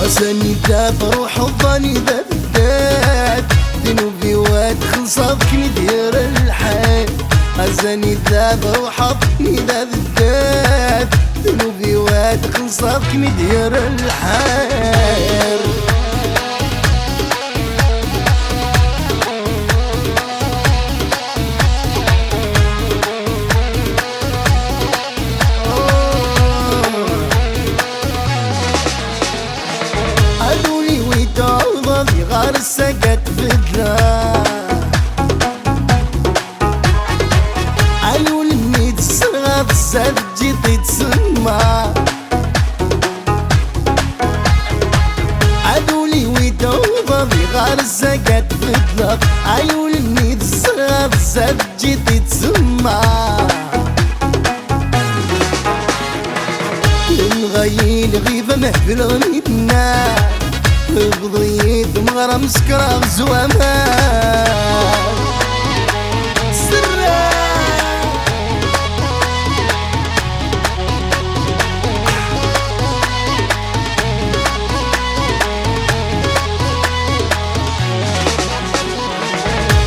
عساني داب روح الظني داب الداد ذنوبي واد خلصك ندير الحال عساني داب روح الظني داب الداد ذنوبي واد خلصك ندير الحال غار السقت بدلا علو الميت الصغار السد جيتي تسمع عدولي ويتوضي غار السقت بدلا علو الميت الصغار السد جيتي تسمع نغيل غيبة مهبل غنيتنا بضيت مغرى مسكرة بزوامان سرا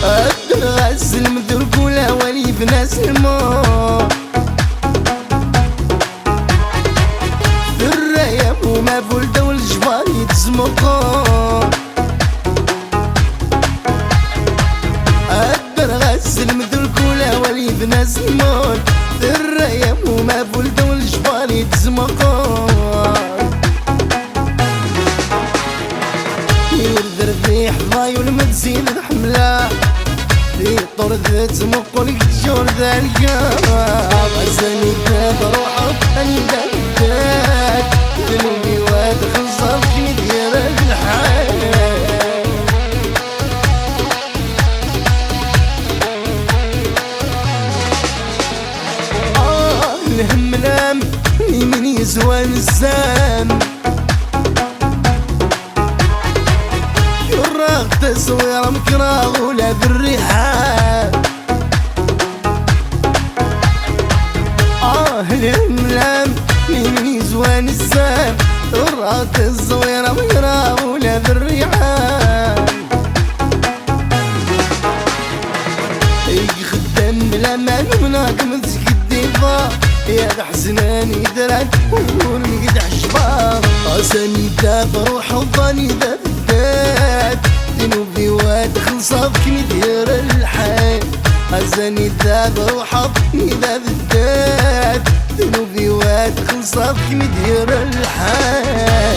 أقدر غسل مذر كولا ولي بناس الموت الرايم وما بولده والجبار يتزمقون أقدر غسل مثل كولا ولي بناس الموت الرايم وما بولده والجبار يتزمقون يرد الريح ضاي والمدزين الحملة في طرد تزمق لك الجور ذا القمر عزاني داب روحك أني داب ذنوبي وادخل صرفي ندير الحال الهم نام من يزوى الزام يراغ تصوير مكراغ ولا بالريحان الهم نام من يزوان الزام الرات الزويرة مكراغ ولا بالريحان خدام بلا مناك مزك الدفاع يا بحزناني درك ونقد عشبار عساني داب روح الظني داب الداد ذنوبي واد خلصك ندير الحال عساني داب روح الظني داب الداد ذنوبي واد خلصك ندير الحال